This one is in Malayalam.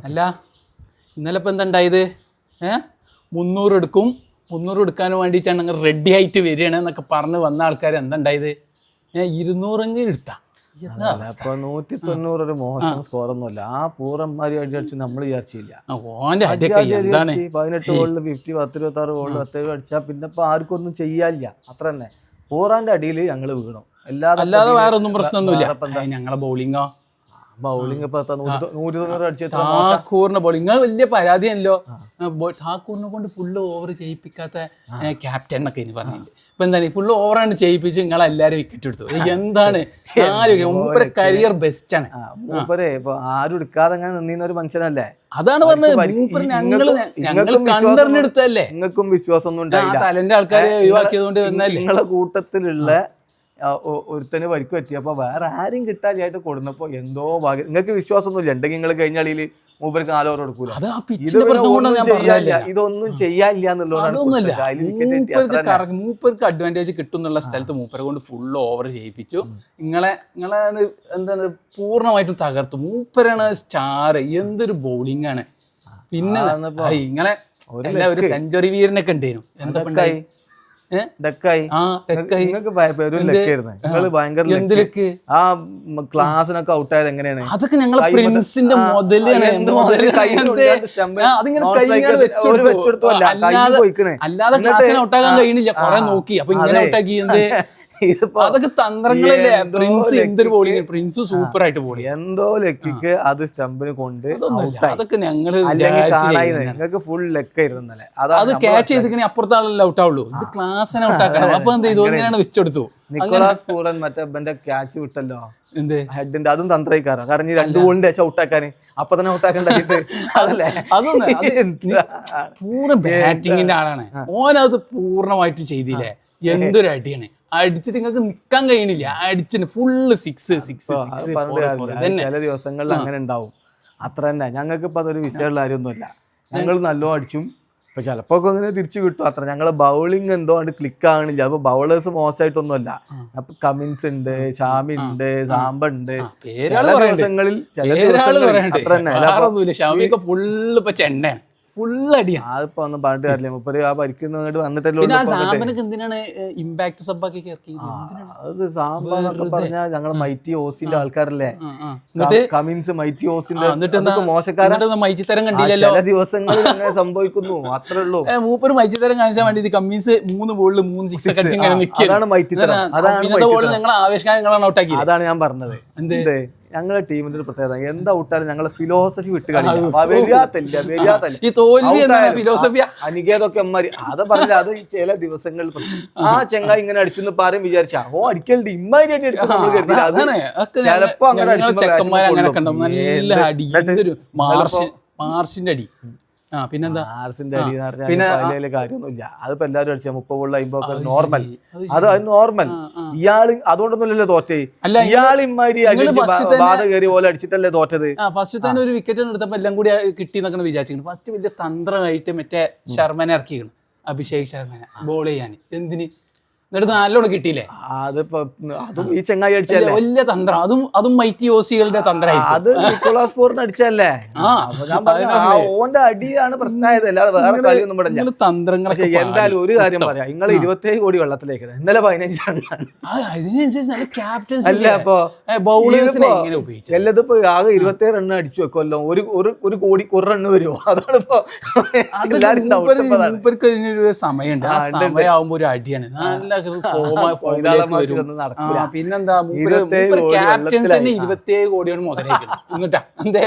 അല്ല ഇന്നലെ ഇപ്പം എന്താ ഉണ്ടായത്? 300 എടുക്കും, 300 എടുക്കാൻ വേണ്ടിയിട്ടാണ് നിങ്ങൾ റെഡി ആയിട്ട് വരികയാണ് എന്നൊക്കെ പറഞ്ഞ് വന്ന ആൾക്കാർ എന്താ ഉണ്ടായത്? 200 എടുത്താ. 190 ഒരു മോശം സ്കോർ ഒന്നുമല്ല. ആ പൂർണ്ണന്മാര് അടിച്ചു നമ്മൾ വിചാരിച്ചില്ല. 18 ഗോളിൽ 50, 26 ഗോളിൽ 17 അടിച്ചാൽ പിന്നെ ഇപ്പൊ ആർക്കും ഒന്നും ചെയ്യാനില്ല. അത്ര തന്നെ പൂറാന്റെ അടിയിൽ ഞങ്ങൾ വീണു. അല്ലാതെ വേറെ ഒന്നും പ്രശ്നമൊന്നുമില്ല. ഞങ്ങളെ ബൗളിങ്ങോ ബൗളിംഗ് ഠാക്കൂറിന്റെ ബൗളിംഗ് വലിയ പരാതിയല്ലോ. ഠാക്കൂറിനെ കൊണ്ട് ഫുള്ള് ഓവർ ചെയ്യിപ്പിക്കാത്ത ക്യാപ്റ്റൻ എന്നൊക്കെ ഇനി പറഞ്ഞിട്ടുണ്ട്. ഇപ്പൊ എന്താണ് ഫുള്ള് ഓവറാണ് ചെയ്യിപ്പിച്ച് നിങ്ങളെല്ലാരും വിക്കറ്റ് എടുത്തു. എന്താണ് മൂപ്പരെ കരിയർ ബെസ്റ്റ് ആണ്. മൂപ്പരെ ഇപ്പൊ ആരും എടുക്കാതെ അങ്ങനെ നിന്നീന്ന ഒരു മനുഷ്യനല്ലേ. അതാണ് പറഞ്ഞത്. ഞങ്ങൾ കണ്ടറിഞ്ഞെടുത്തല്ലേ. നിങ്ങൾക്കും വിശ്വാസം ഒന്നും ഉണ്ടായില്ല. തലന്റെ ആൾക്കാരെ ഒഴിവാക്കിയത് കൊണ്ട് നിങ്ങളെ കൂട്ടത്തിലുള്ള ഒരുത്തന് പരിക്ക് പറ്റിയപ്പോ വേറെ ആരും കിട്ടാനായിട്ട് കൊടുന്നപ്പോ എന്തോ ഭാഗ്യം. നിങ്ങൾക്ക് വിശ്വാസമൊന്നുമില്ല. ഉണ്ടെങ്കിൽ നിങ്ങൾ കഴിഞ്ഞ കളിയിൽ മൂപ്പർക്ക് 4 ഓവർ കൊടുക്കൂല. ഇതൊന്നും ചെയ്യാനില്ല എന്നുള്ളതാണ്. മൂപ്പർക്ക് അഡ്വാൻറ്റേജ് കിട്ടുന്നുള്ള സ്ഥലത്ത് മൂപ്പരെ കൊണ്ട് ഫുൾ ഓവർ ചെയ്യിപ്പിച്ചു. നിങ്ങളെ എന്താണ് പൂർണ്ണമായിട്ടും തകർത്തു. മൂപ്പരാണ് സ്റ്റാർ. എന്തൊരു ബൗളിംഗ് ആണ്. പിന്നെ നിങ്ങളെ ഒരു സെഞ്ചുറി വീരനൊക്കെ ഉണ്ടായിരുന്നു. എന്താ ആ ക്ലാസ്സിനൊക്കെ ഔട്ടായത് എങ്ങനെയാണ്? അതൊക്കെ ഞങ്ങൾ പ്രിൻസിന്റെ അല്ലാതെ ക്ലാസ്സിനെ ഔട്ടാക്കാൻ കഴിയണില്ല. കൊറേ നോക്കി അപ്പൊ ഇങ്ങനെ ഔട്ടാക്കി. അതൊക്കെ തന്ത്രങ്ങളല്ലേ. പ്രിൻസ് എന്തൊരു ബോളിംഗ്. പ്രിൻസ് സൂപ്പർ ആയിട്ട് ബോളി. എന്തോ ലക്കിക്ക് അത് സ്റ്റംപിന് കൊണ്ട് അതൊക്കെ ഞങ്ങള് നിങ്ങൾക്ക് ഫുൾ ലക്കായിരുന്നല്ലേ. അത് ക്യാച്ച് ചെയ്തിക്കണേ അപ്പുറത്തെ ആളല്ല ഔട്ടാവുള്ളൂ. ഇത് ക്ലാസ്സിനെ ഔട്ടാക്കണം. അപ്പൊ എന്ത് ചെയ്തു? ഇങ്ങനെയാണ് വെച്ചെടുത്തു. നിക്കോളാസ് പൂറൻ മറ്റേ ക്യാച്ച് വിട്ടല്ലോ എന്ത് ഹെഡിന്റെ. അതും തന്ത്രിക്കാരാണ്. കാരണം 2 ഗോളിന്റെ ഔട്ടാക്കാന് അപ്പൊ തന്നെ ഔട്ടാക്കണ്ടായിട്ട് അതല്ലേ. പൂർണ്ണ ബാറ്റിങ്ങിന്റെ ആളാണ്. ഓനത് പൂർണ്ണമായിട്ടും ചെയ്തില്ലേ. എന്തൊരു അടിയാണ്. അടിച്ചിട്ട് നിങ്ങൾക്ക് നിക്കാൻ കഴിയണില്ല. അടിച്ചിട്ട് ഫുള്ള് 6. ചില ദിവസങ്ങളിൽ അങ്ങനെ ഉണ്ടാവും. അത്ര തന്നെ. ഞങ്ങൾക്ക് ഇപ്പൊ അതൊരു വിഷയമുള്ള കാര്യമൊന്നുമില്ല. ഞങ്ങൾ നല്ലോ അടിച്ചും. ഇപ്പൊ ചിലപ്പോ അങ്ങനെ തിരിച്ചു കിട്ടും. അത്ര ഞങ്ങള് ബൗളിംഗ് എന്തോ ക്ലിക്ക് ആകണില്ല. അപ്പൊ ബൗളേഴ്സ് മോശമായിട്ടൊന്നുമല്ല. അപ്പൊ കമിൻസ് ഉണ്ട്, ഷാമി ഉണ്ട്, സാമ്പ ഉണ്ട്. ദിവസങ്ങളിൽ അത്ര തന്നെ ഫുള്ള് ഇപ്പൊ ചെണ്ടയാണ്. ഫുള്ളടിയാണ്. അതിപ്പോ ഒന്നും പറഞ്ഞിട്ട് കാര്യമില്ല. മുപ്പര് ആ പരിക്കുന്നങ്ങോട്ട് വന്നിട്ടല്ലോ. എന്തിനാണ് ഇമ്പാക്ട് സബ്ബാക്കി അത് സാമ്പാന്നൊക്കെ പറഞ്ഞാൽ ഞങ്ങള് മൈറ്റി ഓസിന്റെ ആൾക്കാരല്ലേ. Cummins mighty ഓസിന്റെ മോശക്കാരാണ്. മൈറ്റിത്തരം കണ്ടില്ലല്ലോ. ചില ദിവസങ്ങളിൽ അങ്ങനെ സംഭവിക്കുന്നു. അത്രേ ഉള്ളൂ. മൂപ്പര് മൈറ്റിത്തരം കാണിച്ചാൽ വേണ്ടി കമ്മീസ് 3 ബോളിൽ 3 6 അടിച്ച് ഇങ്ങനെ നിൽക്കുക. അതാണ് മൈറ്റിത്തരം. ഞങ്ങൾ ആവേശങ്ങളാണ് ഔട്ടാക്കി. അതാണ് ഞാൻ പറഞ്ഞത്. എന്ത് ഞങ്ങളുടെ ടീമിന്റെ ഒരു പ്രത്യേകത, എന്താ ഔട്ടാലും ഞങ്ങളെ ഫിലോസഫി വിട്ട് അനികേതൊക്കെ അമ്മമാര് അത് പറഞ്ഞില്ല. അത് ചില ദിവസങ്ങളിൽ ആ ചെങ്ങായി ഇങ്ങനെ അടിച്ചെന്ന് പറയും വിചാരിച്ചാ ഓ അടിക്കലുണ്ട് ഇമ്മാരിയായിട്ട് ചിലപ്പോ മാർഷിന്റെ അടി. പിന്നെന്താ ആർസിന്റെ അടി പിന്നെ കാര്യമൊന്നുമില്ല. അതിപ്പോ എല്ലാവരും അടിച്ച 30 ബോളിൽ 50 നോർമൽ. അത് നോർമൽ. ഇയാള് അതുകൊണ്ടൊന്നുമല്ലല്ലോ തോറ്റേ. ഇയാൾ ഇമ്മാരി ബാധ കയറി പോലെ അടിച്ചിട്ടല്ലേ തോറ്റത്. ഫസ്റ്റ് തന്നെ ഒരു വിക്കറ്റ് എടുത്തപ്പോ എല്ലാം കൂടി കിട്ടി എന്നൊക്കെ വിചാരിച്ചിരിക്കുന്നു. ഫസ്റ്റ് വലിയ തന്ത്രമായിട്ട് മറ്റേ ശർമ്മനെ ഇറക്കിയിരുന്നു. അഭിഷേക് ശർമ്മനെ ബോൾ ചെയ്യാൻ. എന്തിന്? എന്നിട്ട് നല്ലോണം കിട്ടിയില്ലേ. അതിപ്പോ അതും ഈ ചെങ്ങായി അടിച്ചല്ലേ വലിയ തന്ത്രം. അതും മൈറ്റി ഓസികളുടെ തന്ത്രമായി. അത് നിക്കോളാസ് പൂറിന് അടിച്ചല്ലേ. ഓന്റെ അടിയാണ് പ്രശ്നമായത്. അല്ലാതെ വേറെ കളിയൊന്നും ഇവിടെ തന്ത്രങ്ങളൊക്കെ. എന്തായാലും ഒരു കാര്യം പറയാം. നിങ്ങൾ 27 കോടി വെള്ളത്തിലേക്ക് ഇന്നലെ 15 റണ്ണാണ്. അല്ല അപ്പൊ എല്ലാത്തിപ്പോ ആകെ 27 റണ്ണ് അടിച്ചു വെക്കുമല്ലോ. ഒരു കോടി 1 റണ്ണ് വരുമോ? അതാണ് ഇപ്പൊ സമയമുണ്ട്. ആ സമയമാകുമ്പോ ഒരു അടിയാണ്. നല്ല പിന്നെന്താ ക്യാപ്റ്റൻസിന് 27 കോടിയാണ് മുതലേക്കണം എന്നിട്ടാ എന്തേ